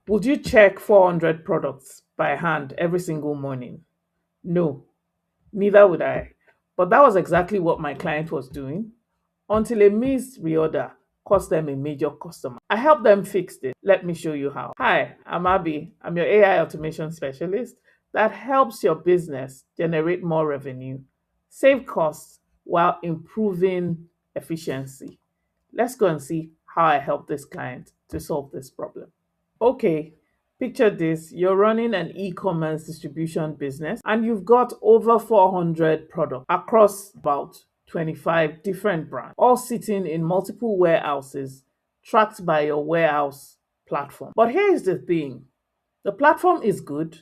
Would you check 400 products by hand every single morning? No, neither would I. But that was exactly what my client was doing until a missed reorder cost them a major customer. I helped them fix it. Let me show you how. Hi, I'm Abby. I'm your AI automation specialist that helps your business generate more revenue, save costs while improving efficiency. Let's go and see how I help this client to solve this problem. Okay, picture this. You're running an e-commerce distribution business and you've got over 400 products across about 25 different brands, all sitting in multiple warehouses tracked by your warehouse platform. But here is the thing. The platform is good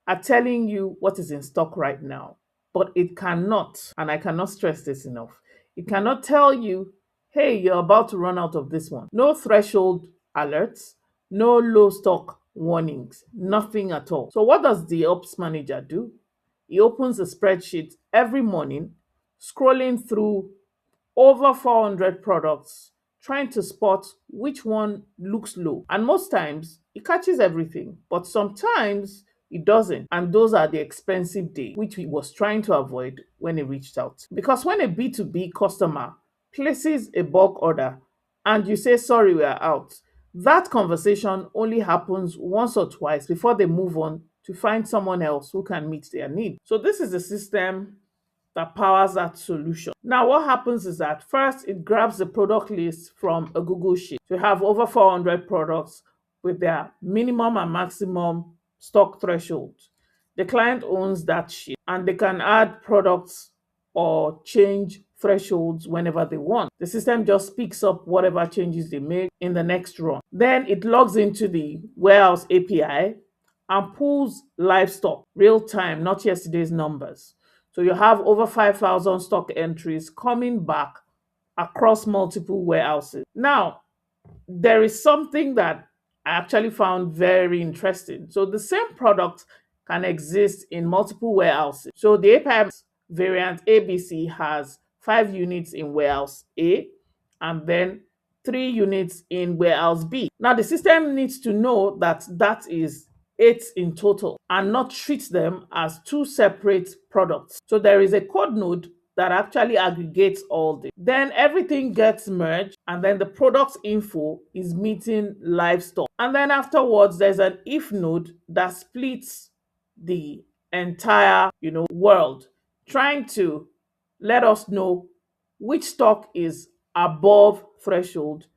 at telling you what is in stock right now, but it cannot, and I cannot stress this enough, it cannot tell you, hey, you're about to run out of this one. No threshold alerts, no low stock warnings, nothing at all. So, what does the ops manager do? He opens a spreadsheet every morning, scrolling through over 400 products, trying to spot which one looks low. And most times it catches everything, but sometimes it doesn't. And those are the expensive days, which he was trying to avoid when he reached out. Because when a B2B customer places a bulk order and you say, sorry, we are out, that conversation only happens once or twice before they move on to find someone else who can meet their need. So this is the system that powers that solution. Now, what happens is that first it grabs the product list from a Google Sheet. So you have over 400 products with their minimum and maximum stock threshold. The client owns that sheet and they can add products or change thresholds whenever they want. The system just picks up whatever changes they make in the next run. Then it logs into the warehouse API and pulls live stock, real time, not yesterday's numbers. So you have over 5,000 stock entries coming back across multiple warehouses. Now, there is something that I actually found very interesting. So the same product can exist in multiple warehouses. So the API variant ABC has 5 units in warehouse A and then 3 units in warehouse B. Now the system needs to know that that is 8 in total and not treat them as two separate products. So there is a code node that actually aggregates all this. Then everything gets merged and then the product info is meeting livestock. And then afterwards, there's an if node that splits the entire, world, trying to let us know which stock is above threshold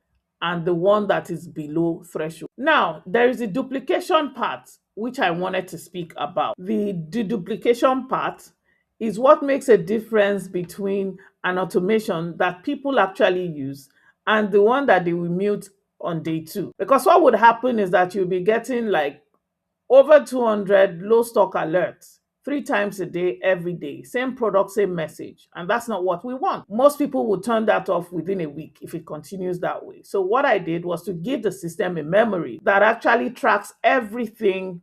and the one that is below threshold. Now, there is a duplication part which I wanted to speak about. The deduplication part is what makes a difference between an automation that people actually use and the one that they will mute on day two. Because what would happen is that you'll be getting like over 200 low stock alerts 3 times a day, every day. Same product, same message. And that's not what we want. Most people would turn that off within a week if it continues that way. So what I did was to give the system a memory that actually tracks everything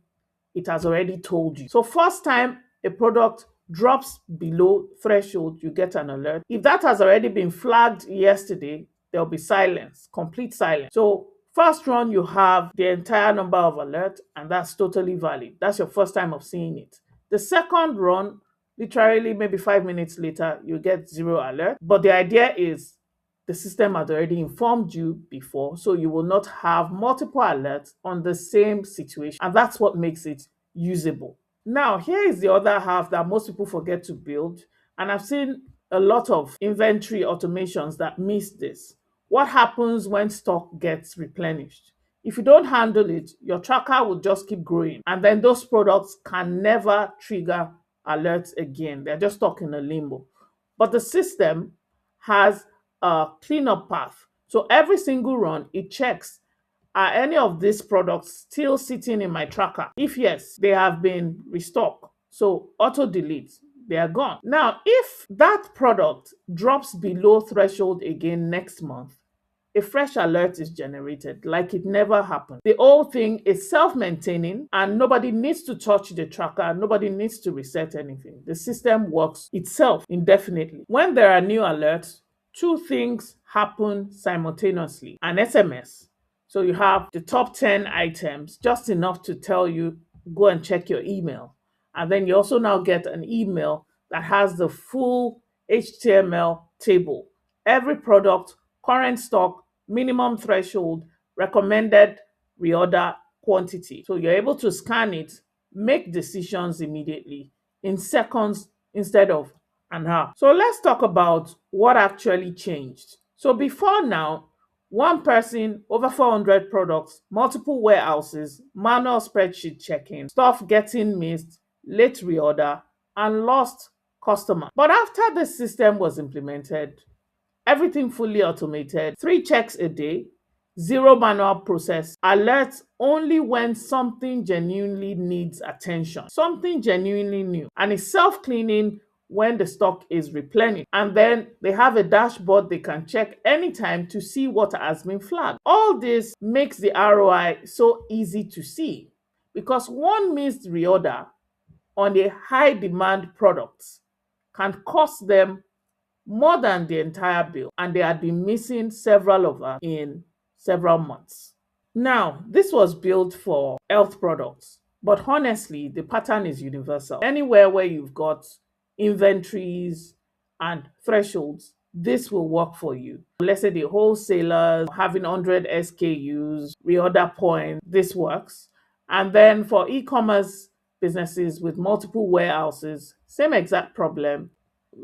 it has already told you. So first time a product drops below threshold, you get an alert. If that has already been flagged yesterday, there'll be silence, complete silence. So first run, you have the entire number of alerts, and that's totally valid. That's your first time of seeing it. The second run, literally maybe 5 minutes later, you get 0 alert. But the idea is the system had already informed you before, so you will not have multiple alerts on the same situation. And that's what makes it usable. Now, here is the other half that most people forget to build. And I've seen a lot of inventory automations that miss this. What happens when stock gets replenished? If you don't handle it, your tracker will just keep growing. And then those products can never trigger alerts again. They're just stuck in a limbo. But the system has a cleanup path. So every single run, it checks, are any of these products still sitting in my tracker? If yes, they have been restocked. So auto delete, they are gone. Now, if that product drops below threshold again next month, a fresh alert is generated like it never happened. The whole thing is self-maintaining and nobody needs to touch the tracker. Nobody needs to reset anything. The system works itself indefinitely. When there are new alerts, two things happen simultaneously. An SMS. So you have the top 10 items, just enough to tell you, go and check your email. And then you also now get an email that has the full HTML table. Every product, current stock, minimum threshold, recommended reorder quantity. So you're able to scan it, make decisions immediately in seconds instead of an hour. So let's talk about what actually changed. So before now, one person, over 400 products, multiple warehouses, manual spreadsheet checking, stuff getting missed, late reorder, and lost customer. But after the system was implemented, everything fully automated, 3 checks a day, zero manual process, alerts only when something genuinely needs attention, something genuinely new, and it's self cleaning when the stock is replenished. And then they have a dashboard they can check anytime to see what has been flagged. All this makes the ROI so easy to see because one missed reorder on a high demand product can cost them more than the entire bill, and they had been missing several of us in several months. Now, this was built for health products, but honestly, the pattern is universal. Anywhere where you've got inventories and thresholds, this will work for you. Let's say the wholesalers having 100 SKUs, reorder point, this works. And then for e commerce businesses with multiple warehouses, same exact problem,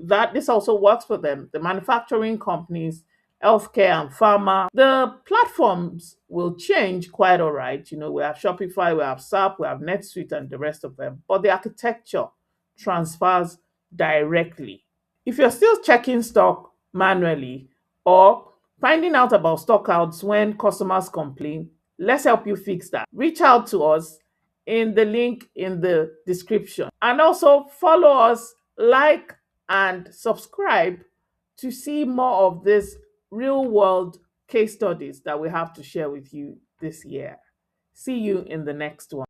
that this also works for them. The manufacturing companies, healthcare and pharma, the platforms will change quite all right. We have Shopify, we have SAP, we have NetSuite, and the rest of them. But the architecture transfers directly. If you're still checking stock manually or finding out about stockouts when customers complain, let's help you fix that. Reach out to us in the link in the description. And also follow us, like, and subscribe to see more of these real world case studies that we have to share with you this year. See you in the next one.